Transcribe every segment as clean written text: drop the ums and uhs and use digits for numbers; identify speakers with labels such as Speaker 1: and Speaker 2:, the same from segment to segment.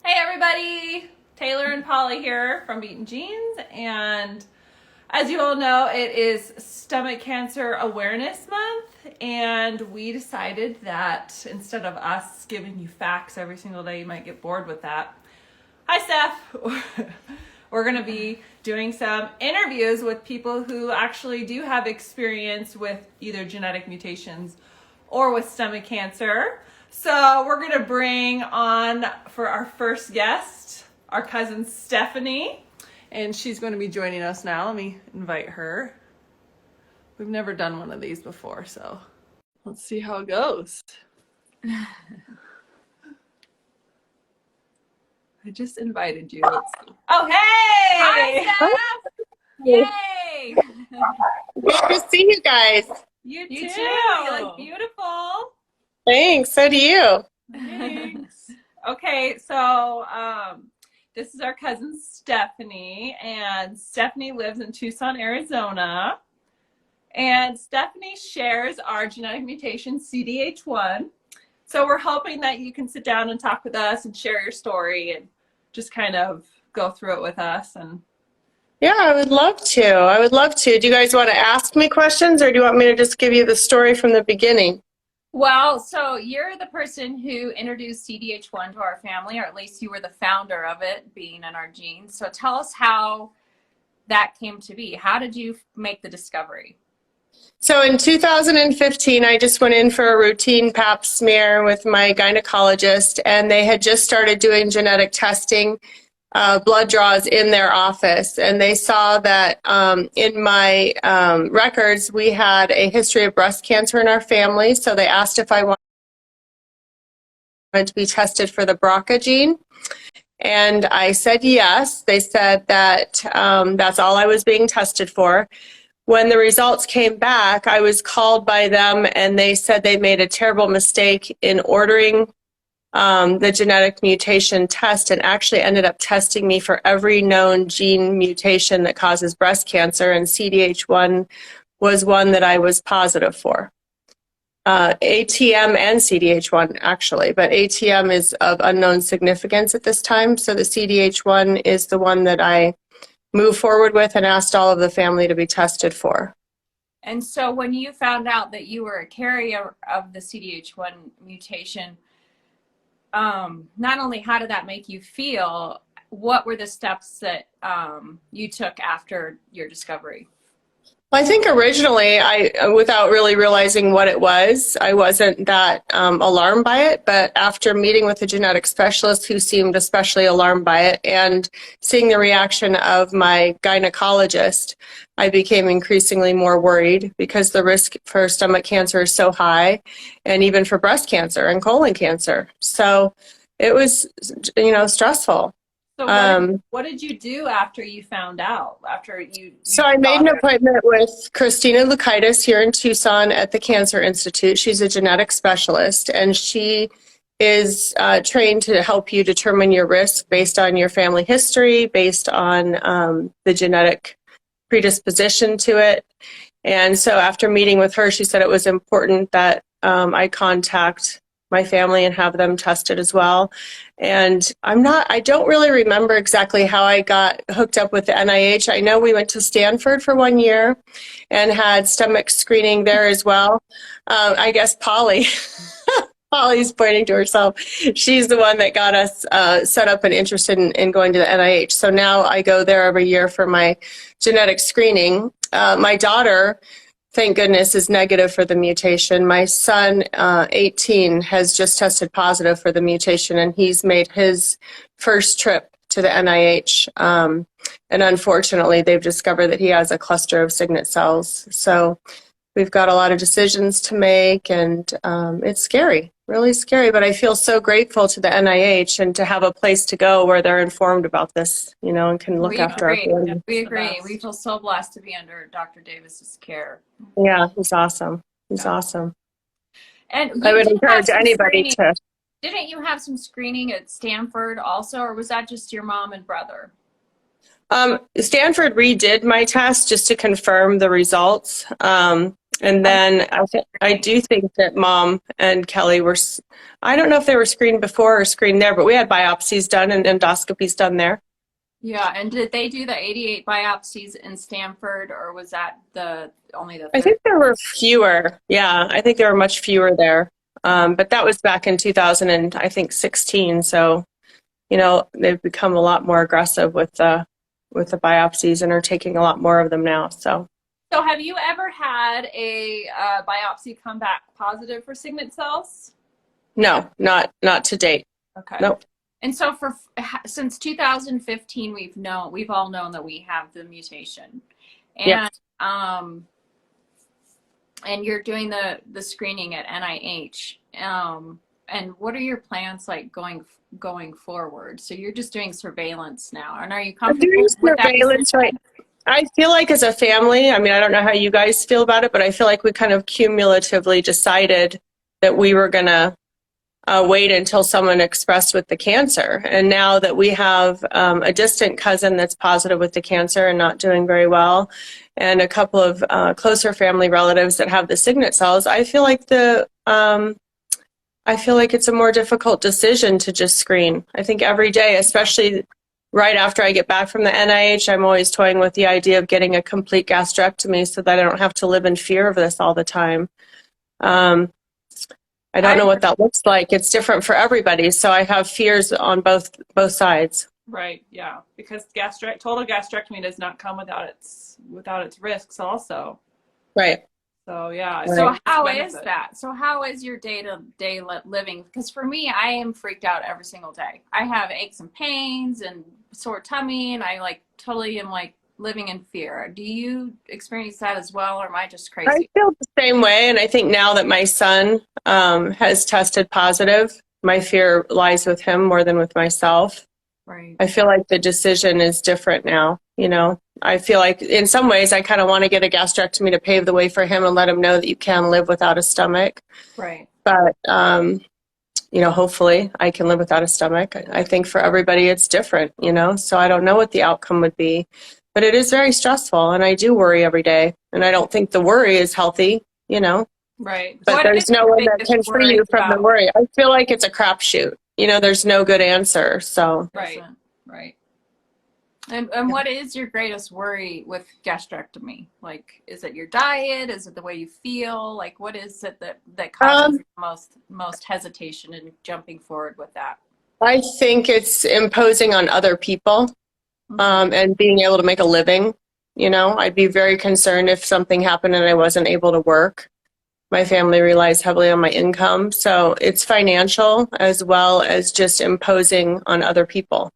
Speaker 1: Hey everybody, Taylor and Polly here from Beaten Jeans, and as you all know, it is Stomach Cancer Awareness Month, and we decided that instead of us giving you facts every single day, you might get bored with that. Hi Steph! We're going to be doing some interviews with people who actually do have experience with either genetic mutations or with stomach cancer. So we're going to bring on for our first guest, our cousin Stephanie, and she's going to be joining us now. Let me invite her. We've never done one of these before, so let's see how it goes. I just invited you. Let's see. Oh, hey!
Speaker 2: Hi,
Speaker 1: Steph! Yay!
Speaker 2: good to see you guys.
Speaker 1: You too. You look beautiful.
Speaker 2: Thanks. So do you.
Speaker 1: Thanks. Okay, so this is our cousin Stephanie, and Stephanie lives in Tucson, Arizona. And Stephanie shares our genetic mutation CDH1. So we're hoping that you can sit down and talk with us and share your story and just kind of go through it with us. And
Speaker 2: Yeah, I would love to. I would love to. Do you guys want to ask me questions, or do you want me to just give you the story from the beginning?
Speaker 1: well, so you're the person who introduced CDH1 to our family, or at least you were the founder of it, being in our genes. So tell us how that came to be. How did you make the discovery?
Speaker 2: So in 2015, I just went in for a routine pap smear with my gynecologist, and they had just started doing genetic testing, blood draws in their office. And they saw that in my records, we had a history of breast cancer in our family. So they asked if I wanted to be tested for the BRCA gene. And I said yes. They said that that's all I was being tested for. When the results came back, I was called by them, and they said they made a terrible mistake in ordering the genetic mutation test, and actually ended up testing me for every known gene mutation that causes breast cancer, and CDH1 was one that I was positive for. ATM and CDH1 actually, but ATM is of unknown significance at this time, so the CDH1 is the one that I moved forward with and asked all of the family to be tested for.
Speaker 1: And so when you found out that you were a carrier of the CDH1 mutation, not only how did that make you feel, what were the steps that you took after your discovery?
Speaker 2: Well, I think originally, without really realizing what it was, I wasn't that alarmed by it. But after meeting with a genetic specialist who seemed especially alarmed by it, and seeing the reaction of my gynecologist, I became increasingly more worried, because the risk for stomach cancer is so high, and even for breast cancer and colon cancer. So it was, stressful.
Speaker 1: So what did you do after you found out? After you
Speaker 2: So I made an appointment with Christina Lukaitis here in Tucson at the Cancer Institute. She's a genetic specialist, and she is trained to help you determine your risk based on your family history, based on the genetic predisposition to it. And so after meeting with her, she said it was important that I contact my family and have them tested as well. And I don't really remember exactly how I got hooked up with the NIH. I know we went to Stanford for 1 year and had stomach screening there as well. I guess Polly's pointing to herself. She's the one that got us set up and interested in going to the NIH. So now I go there every year for my genetic screening. My daughter, thank goodness, is negative for the mutation. My son, 18, has just tested positive for the mutation, and he's made his first trip to the NIH. And unfortunately, they've discovered that he has a cluster of signet cells. So we've got a lot of decisions to make, and it's scary, really scary. But I feel so grateful to the NIH and to have a place to go where they're informed about this, and can look after our family.
Speaker 1: We agree. We feel so blessed to be under Dr. Davis's care.
Speaker 2: Yeah, he's awesome. He's awesome.
Speaker 1: And
Speaker 2: I would encourage anybody to.
Speaker 1: Didn't you have some screening at Stanford also, or was that just your mom and brother?
Speaker 2: Stanford redid my test just to confirm the results. And then I do think that Mom and Kelly were, I don't know if they were screened before or screened there, but we had biopsies done and endoscopies done there.
Speaker 3: Yeah, and did they do the 88 biopsies in Stanford, or was that only the 30?
Speaker 2: I think there were fewer. Yeah, I think there were much fewer there. But that was back in 2000 and I think 16. So, they've become a lot more aggressive with the biopsies and are taking a lot more of them now. So
Speaker 1: have you ever had a biopsy come back positive for Signet cells?
Speaker 2: no, not to date.
Speaker 1: Okay.
Speaker 2: Nope.
Speaker 3: And so since 2015, we've all known that we have the mutation, and
Speaker 2: Yes.
Speaker 3: And you're doing the screening at NIH. And what are your plans like going forward? So you're just doing surveillance now, and are you comfortable with that
Speaker 2: Surveillance, right? I feel like as a family, I mean, I don't know how you guys feel about it, but I feel like we kind of cumulatively decided that we were going to wait until someone expressed with the cancer. And now that we have a distant cousin that's positive with the cancer and not doing very well, and a couple of closer family relatives that have the Signet cells, I feel like it's a more difficult decision to just screen. I think every day, especially right after I get back from the NIH, I'm always toying with the idea of getting a complete gastrectomy so that I don't have to live in fear of this all the time. I don't know what that looks like. It's different for everybody. So I have fears on both sides.
Speaker 1: Right. Yeah. Because total gastrectomy does not come without its risks also.
Speaker 2: Right.
Speaker 1: So yeah.
Speaker 2: Right.
Speaker 3: So how is that? So how is your day-to-day living? Because for me, I am freaked out every single day. I have aches and pains and sore tummy, and I totally am living in fear. Do you experience that as well, or am I just crazy?
Speaker 2: I feel the same way, and I think now that my son has tested positive, my fear lies with him more than with myself.
Speaker 3: Right.
Speaker 2: I feel like the decision is different now. I feel like in some ways I kind of want to get a gastrectomy to pave the way for him and let him know that you can live without a stomach.
Speaker 3: Right.
Speaker 2: But hopefully I can live without a stomach. I think for everybody it's different, so I don't know what the outcome would be. But it is very stressful, and I do worry every day. And I don't think the worry is healthy,
Speaker 1: Right.
Speaker 2: But there's no one that can free you from the worry. I feel like it's a crapshoot. There's no good answer. So
Speaker 1: Right. Right.
Speaker 3: And what is your greatest worry with gastrectomy? Is it your diet? Is it the way you feel? What is it that causes most hesitation in jumping forward with that?
Speaker 2: I think it's imposing on other people. And being able to make a living. I'd be very concerned if something happened and I wasn't able to work. My family relies heavily on my income. So it's financial as well as just imposing on other people.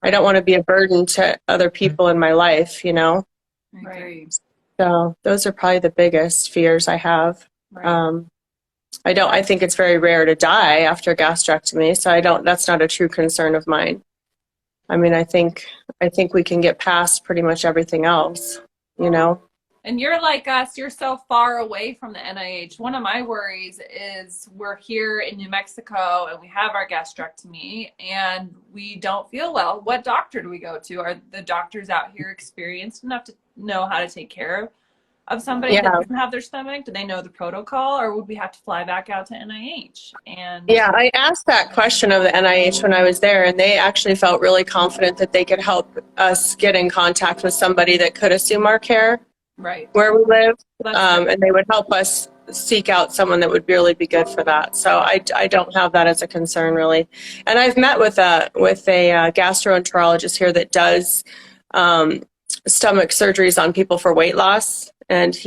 Speaker 2: I don't want to be a burden to other people in my life,
Speaker 3: I agree.
Speaker 2: So those are probably the biggest fears I have.
Speaker 3: Right.
Speaker 2: I think it's very rare to die after gastrectomy. So that's not a true concern of mine. I mean, I think we can get past pretty much everything else,
Speaker 1: And you're like us, you're so far away from the NIH. One of my worries is we're here in New Mexico and we have our gastrectomy and we don't feel well. What doctor do we go to? Are the doctors out here experienced enough to know how to take care of somebody that doesn't have their stomach? Do they know the protocol, or would we have to fly back out to NIH? And
Speaker 2: yeah, I asked that question of the NIH when I was there, and they actually felt really confident that they could help us get in contact with somebody that could assume our care where we live, and they would help us seek out someone that would really be good for that. So I don't have that as a concern really. And I've met with a gastroenterologist here that does stomach surgeries on people for weight loss. And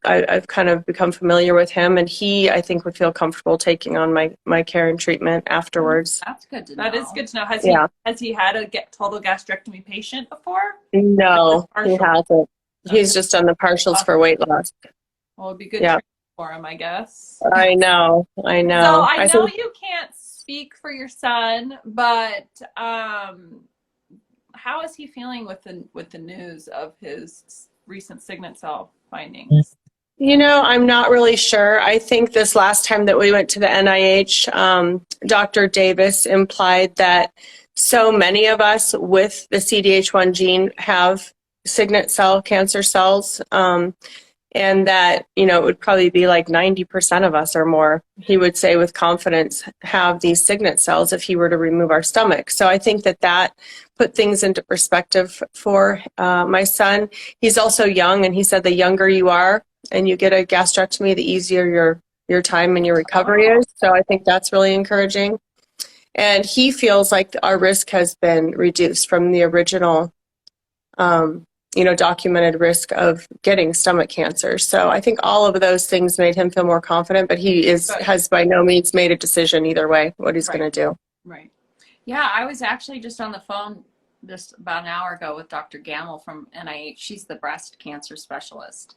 Speaker 2: I've kind of become familiar with him, and I think would feel comfortable taking on my care and treatment afterwards.
Speaker 3: That's good to know.
Speaker 1: that is good to know. Has he had a total gastrectomy patient before?
Speaker 2: No, he hasn't. He's just done the partials for weight loss.
Speaker 1: Well, it'd be good training for him, I guess.
Speaker 2: I know.
Speaker 1: So I know you can't speak for your son, but how is he feeling with the news of his recent Signet cell findings?
Speaker 2: I'm not really sure. I think this last time that we went to the NIH, Dr. Davis implied that so many of us with the CDH1 gene have signet cell cancer cells. And that, it would probably be like 90% of us or more, he would say with confidence, have these signet cells if he were to remove our stomach. So I think that put things into perspective for my son. He's also young, and he said the younger you are and you get a gastrectomy, the easier your time and your recovery is. So I think that's really encouraging. And he feels like our risk has been reduced from the original documented risk of getting stomach cancer. So I think all of those things made him feel more confident, but he has by no means made a decision either way what he's going to do.
Speaker 3: Right. Yeah, I was actually just on the phone just about an hour ago with Dr. Gamble from NIH. She's the breast cancer specialist.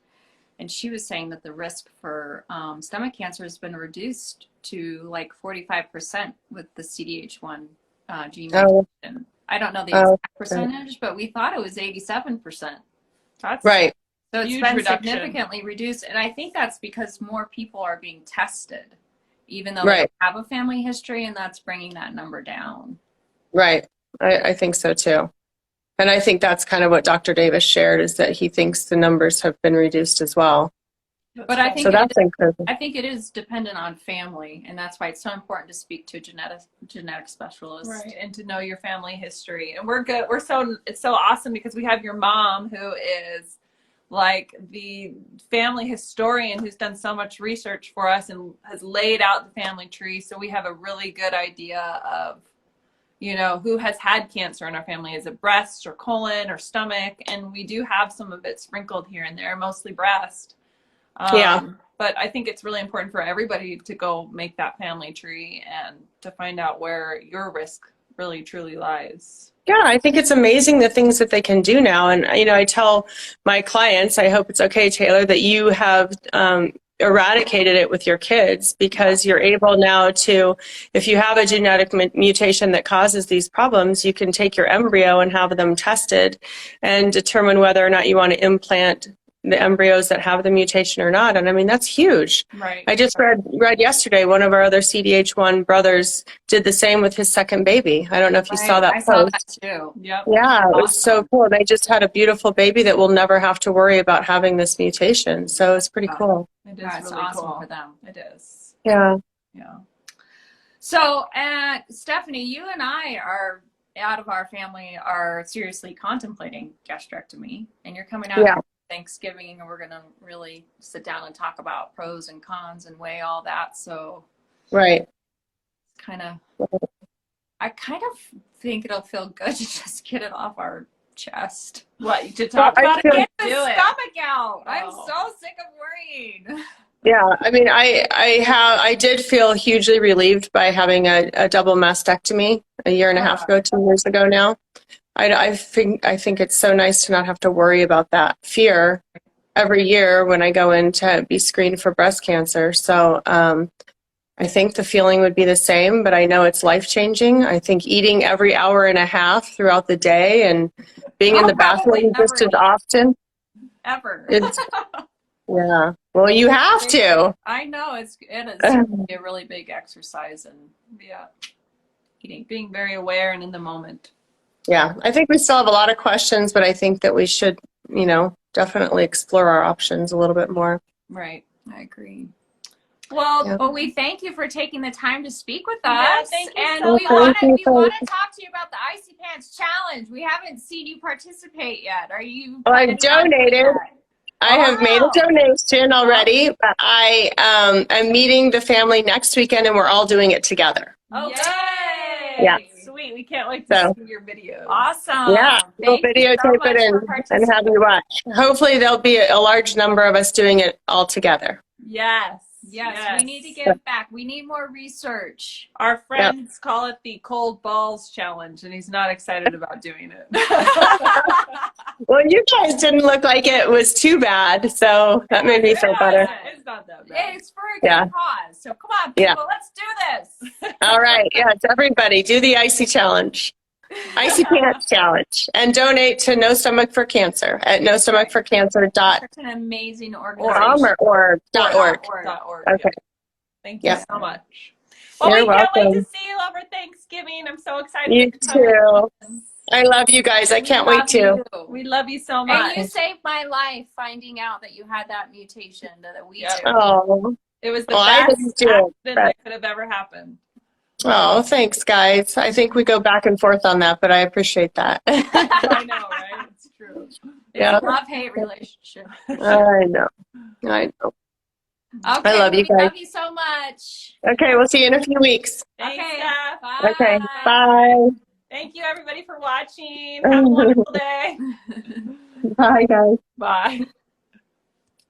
Speaker 3: And she was saying that the risk for stomach cancer has been reduced to like 45% with the CDH1 gene mutation. I don't know the exact percentage, but we thought it was 87%.
Speaker 1: That's
Speaker 2: right.
Speaker 3: So it's
Speaker 1: huge
Speaker 3: been
Speaker 1: reduction.
Speaker 3: significantly reduced. And I think that's because more people are being tested, even though
Speaker 2: Right.
Speaker 3: they don't have a family history, and that's bringing that number down.
Speaker 2: Right. I think so too. And I think that's kind of what Dr. Davis shared, is that he thinks the numbers have been reduced as well.
Speaker 3: But I think
Speaker 2: So that's encouraging.
Speaker 3: I think it is dependent on family, and that's why it's so important to speak to a genetic specialist.
Speaker 1: Right, and to know your family history. And we're good. It's so awesome because we have your mom, who is like the family historian, who's done so much research for us and has laid out the family tree. So we have a really good idea of, who has had cancer in our family. Is it breast or colon or stomach? And we do have some of it sprinkled here and there, mostly breast. But I think it's really important for everybody to go make that family tree and to find out where your risk really truly lies.
Speaker 2: Yeah, I think it's amazing the things that they can do now. And, I tell my clients, I hope it's okay, Taylor, that you have eradicated it with your kids, because you're able now to, if you have a genetic mutation that causes these problems, you can take your embryo and have them tested and determine whether or not you want to implant the embryos that have the mutation or not. And I mean, that's huge.
Speaker 1: Right.
Speaker 2: I just read yesterday, one of our other CDH1 brothers did the same with his second baby. I don't know if you saw that
Speaker 3: I
Speaker 2: post.
Speaker 3: saw that too.
Speaker 1: Yep.
Speaker 2: Yeah, it was so cool. They just had a beautiful baby that will never have to worry about having this mutation. So it's pretty cool.
Speaker 1: It is
Speaker 3: That's
Speaker 1: really
Speaker 3: awesome
Speaker 1: cool
Speaker 3: for them.
Speaker 1: It is.
Speaker 2: Yeah.
Speaker 1: Yeah.
Speaker 3: So, Stephanie, you and I are out of our family are seriously contemplating gastrectomy, and you're coming out
Speaker 2: Yeah.
Speaker 3: Thanksgiving, and we're going to really sit down and talk about pros and cons and weigh all that. So
Speaker 2: Right.
Speaker 3: I kind of think it'll feel good to just get it off our chest.
Speaker 1: What, to talk
Speaker 2: Well, I
Speaker 1: about
Speaker 2: feel-
Speaker 1: it?
Speaker 3: Get the
Speaker 1: Do it.
Speaker 3: stomach out. I'm
Speaker 1: Oh.
Speaker 3: so sick of worrying.
Speaker 2: Yeah. I mean, I did feel hugely relieved by having a double mastectomy a year and a half ago, 2 years ago now. I think it's so nice to not have to worry about that fear every year when I go in to be screened for breast cancer. So I think the feeling would be the same, but I know it's life-changing. I think eating every hour and a half throughout the day and being in the bathroom just as often.
Speaker 3: Ever.
Speaker 2: Yeah. Well, you have to.
Speaker 3: I know it is a really big exercise, and
Speaker 1: Being very aware and in the moment.
Speaker 2: Yeah. I think we still have a lot of questions, but I think that we should, definitely explore our options a little bit more.
Speaker 3: Right. I agree. Well,
Speaker 2: Yeah.
Speaker 3: we thank you for taking the time to speak with
Speaker 1: Yeah,
Speaker 3: us.
Speaker 1: thank you
Speaker 3: And
Speaker 1: so
Speaker 3: we
Speaker 1: much.
Speaker 3: want
Speaker 2: Thank you.
Speaker 3: to talk to you about the Icy Pants Challenge. We haven't seen you participate yet. Are you?
Speaker 2: Well, I
Speaker 3: planning on doing
Speaker 2: donated.
Speaker 3: that?
Speaker 2: I have made a
Speaker 3: Wow.
Speaker 2: donation already, but I am meeting the family next weekend, and we're all doing it together.
Speaker 1: Oh,
Speaker 3: Yay.
Speaker 2: Yeah.
Speaker 1: Sweet. We can't wait to see your videos.
Speaker 3: Awesome.
Speaker 2: Yeah, we'll
Speaker 3: Thank you so
Speaker 2: videotape
Speaker 3: much
Speaker 2: it
Speaker 3: for
Speaker 2: and have you watch. Hopefully there'll be a large number of us doing it all together.
Speaker 1: Yes.
Speaker 3: Yes, we need to give back. We need more research.
Speaker 1: Our friends call it the cold balls challenge, and he's not excited about doing it.
Speaker 2: Well, you guys didn't look like it was too bad, so that made me feel better.
Speaker 1: It's not that bad.
Speaker 3: It's for a good cause. So come on, people,
Speaker 2: Yeah.
Speaker 3: let's do this.
Speaker 2: All right, yes, everybody, do the icy challenge. Icy Pants Challenge, and donate to No Stomach for Cancer at nostomachforcancer.com
Speaker 3: Such an amazing organization.
Speaker 2: or .org.
Speaker 1: .org.
Speaker 2: Okay.
Speaker 1: Thank you so much. Well,
Speaker 2: You're
Speaker 1: we can't wait to
Speaker 2: welcome.
Speaker 1: see you over Thanksgiving. I'm so excited
Speaker 2: You
Speaker 1: to come
Speaker 2: too.
Speaker 1: in.
Speaker 2: I love you guys. I
Speaker 3: We
Speaker 2: can't wait
Speaker 3: love
Speaker 2: to.
Speaker 3: you.
Speaker 1: We love you so
Speaker 3: And
Speaker 1: much.
Speaker 3: you saved my life finding out that you had that mutation that we
Speaker 1: Yep.
Speaker 3: do.
Speaker 2: Oh,
Speaker 1: It was the
Speaker 2: well, I
Speaker 1: best
Speaker 2: didn't do it.
Speaker 1: accident
Speaker 2: But,
Speaker 1: that could have ever happened.
Speaker 2: oh, thanks, guys. I think we go back and forth on that, but I appreciate that.
Speaker 1: I know, right? It's true.
Speaker 3: It's
Speaker 2: Yeah.
Speaker 3: a love-hate relationship.
Speaker 2: I know. I know.
Speaker 3: Okay,
Speaker 2: love you
Speaker 3: we
Speaker 2: guys.
Speaker 3: love you so much.
Speaker 2: Okay, we'll see you in a few weeks.
Speaker 1: Thanks,
Speaker 3: Okay,
Speaker 1: Steph.
Speaker 3: bye.
Speaker 2: Okay, bye.
Speaker 1: Thank you, everybody, for watching. Have a wonderful day.
Speaker 2: Bye, guys.
Speaker 1: Bye.